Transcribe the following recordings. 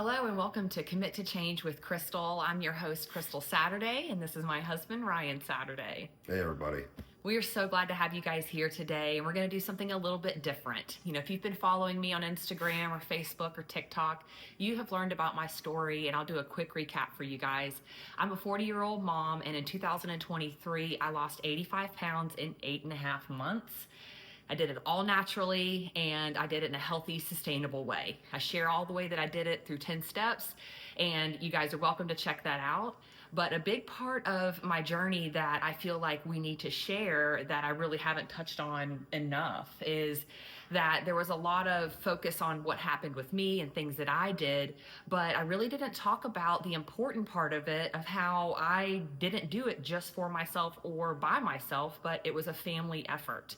Hello and welcome to Commit to Change with Crystal. I'm your host, Crystal Saturday, and this is my husband, Ryan Saturday. Hey, everybody. We are so glad to have you guys here today, and we're going to do something a little bit different. If you've been following me on Instagram or Facebook or TikTok, you have learned about my story, and I'll do a quick recap for you guys. I'm a 40-year-old mom, and in 2023, I lost 85 pounds in 8.5 months. I did it all naturally, and I did it in a healthy, sustainable way. I share all the way that I did it through 10 steps, and you guys are welcome to check that out. But a big part of my journey that I feel like we need to share that I really haven't touched on enough is that there was a lot of focus on what happened with me and things that I did, but I really didn't talk about the important part of it, of how I didn't do it just for myself or by myself, but it was a family effort.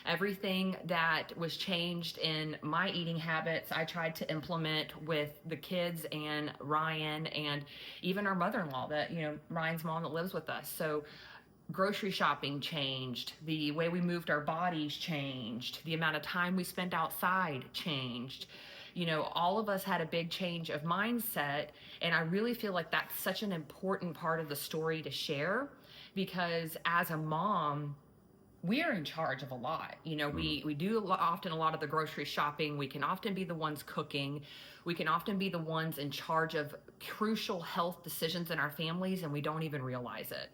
Everything that was changed in my eating habits, I tried to implement with the kids and Ryan and even our mother-in-law, Ryan's mom that lives with us. So grocery shopping changed, the way we moved our bodies changed, the amount of time we spent outside changed. All of us had a big change of mindset, and I really feel like that's such an important part of the story to share, because as a mom, we are in charge of a lot. We do often a lot of the grocery shopping. We can often be the ones cooking. We can often be the ones in charge of crucial health decisions in our families, and we don't even realize it.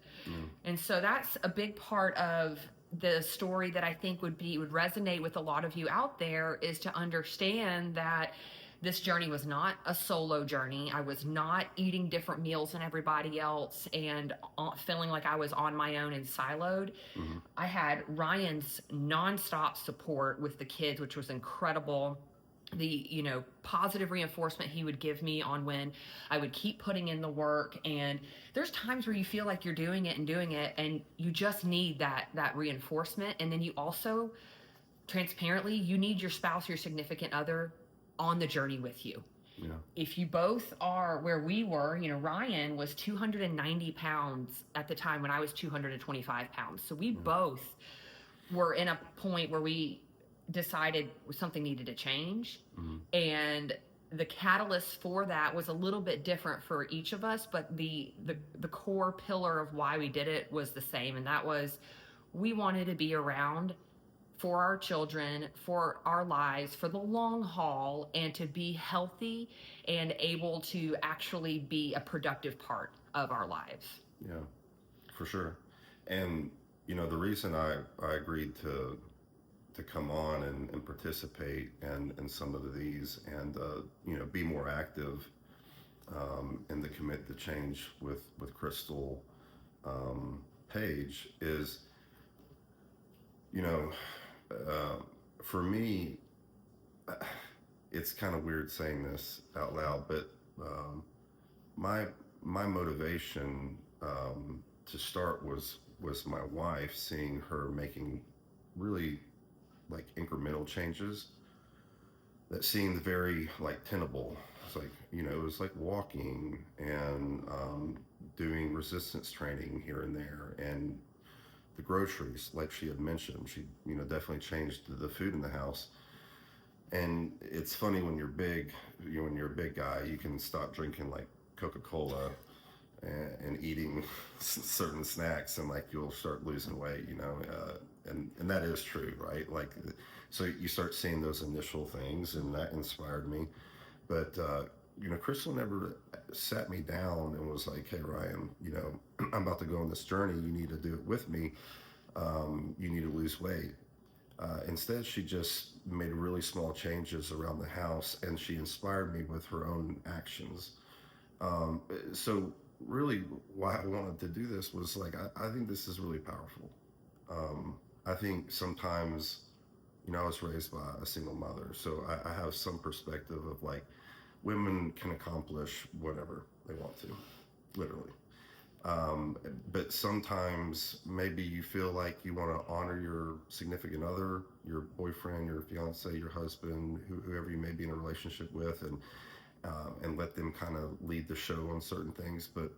And so that's a big part of the story that I think would resonate with a lot of you out there, is to understand that this journey was not a solo journey. I was not eating different meals than everybody else and feeling like I was on my own and siloed. I had Ryan's nonstop support with the kids, which was incredible. The positive reinforcement he would give me on when I would keep putting in the work. And there's times where you feel like you're doing it and you just need that reinforcement. And then you also, transparently, you need your spouse, your significant other, on the journey with you. Yeah. If you both are where we were, Ryan was 290 pounds at the time when I was 225 pounds. So we both were in a point where we decided something needed to change. And the catalyst for that was a little bit different for each of us, but the core pillar of why we did it was the same. And that was, we wanted to be around for our children, for our lives, for the long haul, and to be healthy and able to actually be a productive part of our lives. Yeah, for sure. And, the reason I agreed to come on and participate in some of these and, be more active in the Commit to Change with Crystal page is, for me, it's kind of weird saying this out loud, but my motivation to start was my wife, seeing her making really like incremental changes that seemed very like tenable. It's like, it was like walking and doing resistance training here and there, and the groceries, like she had mentioned, she definitely changed the food in the house. And it's funny, when you're big, when you're a big guy, you can stop drinking like Coca-Cola and eating certain snacks, and like you'll start losing weight, and that is true, right? Like, so you start seeing those initial things, and that inspired me. But Crystal never sat me down and was like, "Hey, Ryan, I'm about to go on this journey. You need to do it with me. You need to lose weight." Instead, she just made really small changes around the house, and she inspired me with her own actions. So really, why I wanted to do this was like, I think this is really powerful. I think sometimes, I was raised by a single mother, so I have some perspective of like, women can accomplish whatever they want to, literally. But sometimes maybe you feel like you want to honor your significant other, your boyfriend, your fiance, your husband, whoever you may be in a relationship with, and let them kind of lead the show on certain things. But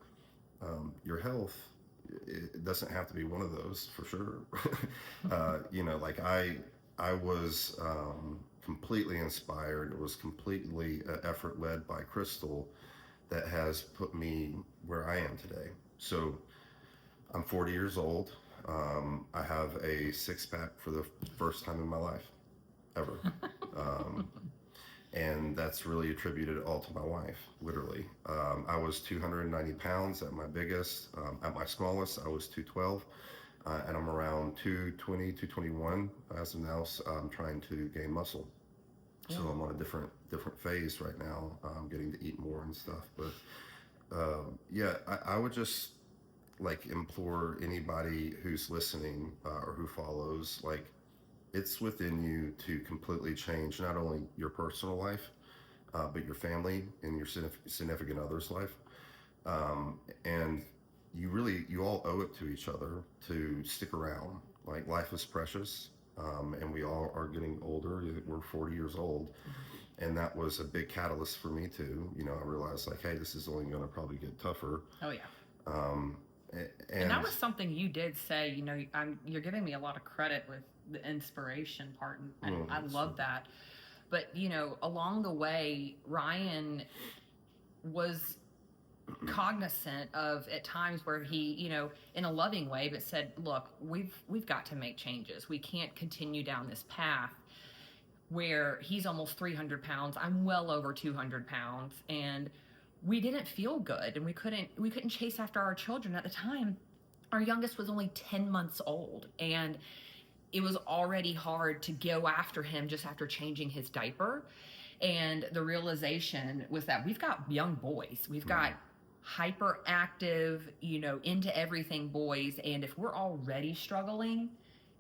your health, it doesn't have to be one of those, for sure. Like I was completely inspired. It was completely effort led by Crystal that has put me where I am today. So I'm 40 years old. I have a six pack for the first time in my life ever. Um, and that's really attributed all to my wife, literally. I was 290 pounds at my biggest. At my smallest, I was 212. And I'm around 220, 221 as of now. So I'm trying to gain muscle. So I'm on a different phase right now. I'm getting to eat more and stuff. But yeah, I would just like implore anybody who's listening or who follows, like, it's within you to completely change not only your personal life, but your family and your significant other's life. And you all owe it to each other to stick around. Like, life is precious, and we all are getting older. We're 40 years old. And that was a big catalyst for me too. I realized, like, hey, this is only going to probably get tougher. Oh yeah. Um, And that was something you did say. You're giving me a lot of credit with the inspiration part, and I love that. But along the way, Ryan was cognizant of at times where he, in a loving way, but said, "Look, we've got to make changes. We can't continue down this path." Where he's almost 300 pounds, I'm well over 200 pounds, and we didn't feel good, and we couldn't chase after our children at the time. Our youngest was only 10 months old, and it was already hard to go after him just after changing his diaper. And the realization was that we've got young boys, we've got hyperactive, into everything boys, and if we're already struggling,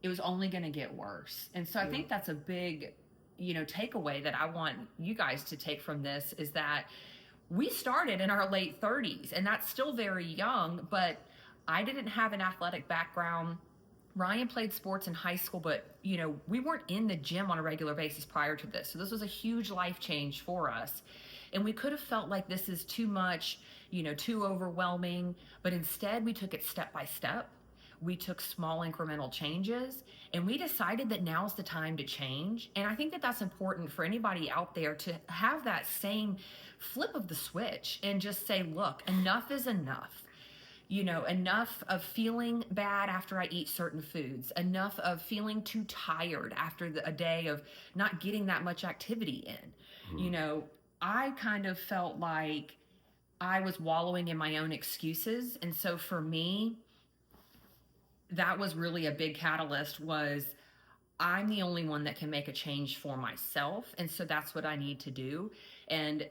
it was only going to get worse. And so I think that's a big takeaway that I want you guys to take from this, is that we started in our late 30s, and that's still very young, but I didn't have an athletic background. Ryan played sports in high school, but we weren't in the gym on a regular basis prior to this. So this was a huge life change for us. And we could have felt like this is too much, too overwhelming, but instead we took it step by step. We took small incremental changes, and we decided that now's the time to change. And I think that that's important for anybody out there to have that same flip of the switch and just say, look, enough is enough. Enough of feeling bad after I eat certain foods, enough of feeling too tired after a day of not getting that much activity in. I kind of felt like I was wallowing in my own excuses. And so for me, that was really a big catalyst. Was I'm the only one that can make a change for myself. And so that's what I need to do. And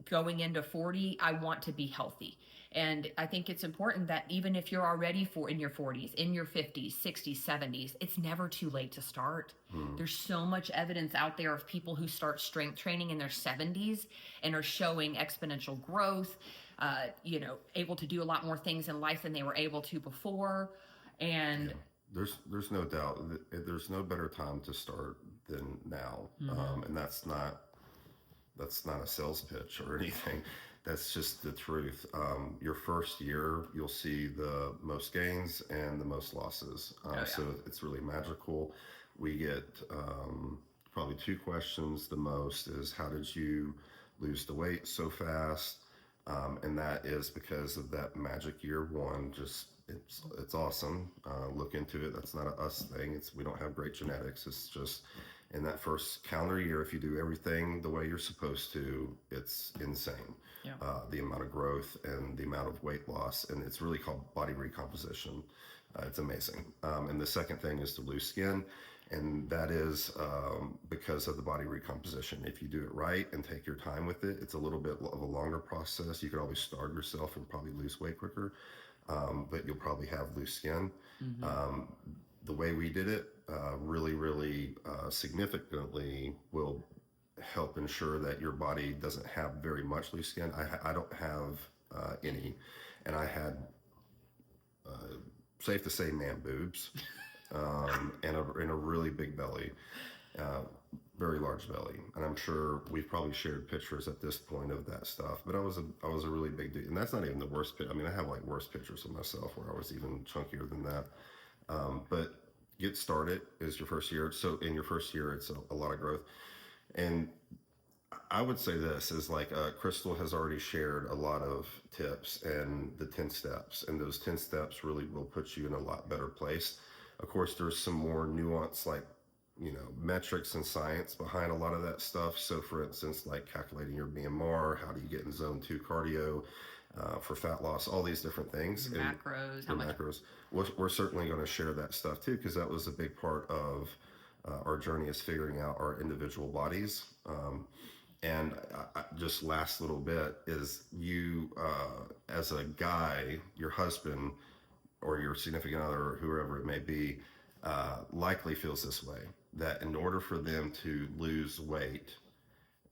going into 40, I want to be healthy. And I think it's important that even if you're already in your 40s, in your 50s, 60s, 70s, it's never too late to start. There's so much evidence out there of people who start strength training in their 70s and are showing exponential growth, able to do a lot more things in life than they were able to before. And there's no doubt that there's no better time to start than now. And that's not a sales pitch or anything. That's just the truth. Your first year, you'll see the most gains and the most losses. So it's really magical. We get probably two questions the most is, how did you lose the weight so fast? And that is because of that magic year one. Just it's awesome. Look into it. That's not a us thing. We don't have great genetics. It's just in that first calendar year, if you do everything the way you're supposed to, it's insane. The amount of growth and the amount of weight loss, and it's really called body recomposition. It's amazing. And the second thing is to lose skin, and that is because of the body recomposition. If you do it right and take your time with it, it's a little bit of a longer process. You could always starve yourself and probably lose weight quicker, but you'll probably have loose skin. The way we did it really significantly will help ensure that your body doesn't have very much loose skin. I don't have any, and I had safe to say man boobs, and a really big belly, very large belly. And I'm sure we've probably shared pictures at this point of that stuff, but I was a really big dude. And that's not even the worst I mean, I have like worse pictures of myself where I was even chunkier than that. But get started is your first year. So in your first year, it's a lot of growth. And I would say this is like Crystal has already shared a lot of tips and the 10 steps, and those 10 steps really will put you in a lot better place. Of course, there's some more nuance, like, metrics and science behind a lot of that stuff. So, for instance, like calculating your BMR, how do you get in zone 2 cardio for fat loss, all these different things. Your macros, how much macros. We're certainly going to share that stuff too, because that was a big part of our journey is figuring out our individual bodies. And just last little bit is you, as a guy, your husband or your significant other or whoever it may be, likely feels this way, that in order for them to lose weight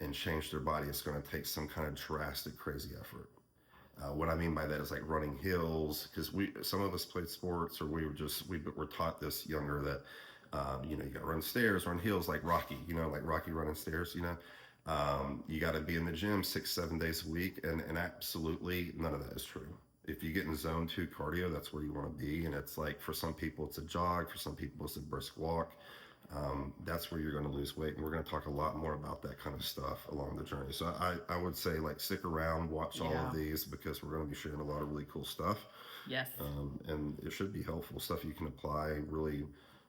and change their body, it's going to take some kind of drastic, crazy effort. What I mean by that is like running hills, because some of us played sports, or we were taught this younger that, you got to run stairs, run hills like Rocky, like Rocky running stairs, you got to be in the gym 6-7 days a week, and absolutely none of that is true. If you get in zone 2 cardio, that's where you want to be. And it's like, for some people it's a jog, for some people it's a brisk walk. That's where you're going to lose weight, and we're going to talk a lot more about that kind of stuff along the journey. So I would say, like, stick around, watch all of these, because we're going to be sharing a lot of really cool stuff. Yes. And it should be helpful stuff you can apply, really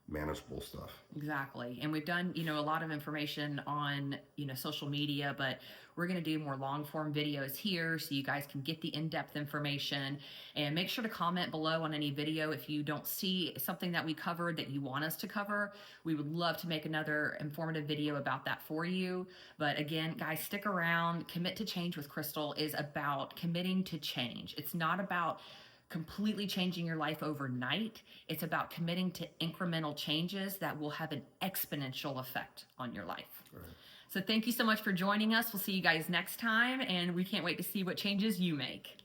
manageable stuff. Exactly. And we've done, a lot of information on, social media, but we're going to do more long form videos here so you guys can get the in-depth information. And make sure to comment below on any video if you don't see something that we covered that you want us to cover. We would love to make another informative video about that for you. But again, guys, stick around. Commit to Change with Crystal is about committing to change. It's not about completely changing your life overnight. It's about committing to incremental changes that will have an exponential effect on your life. Right. So thank you so much for joining us. We'll see you guys next time, and we can't wait to see what changes you make.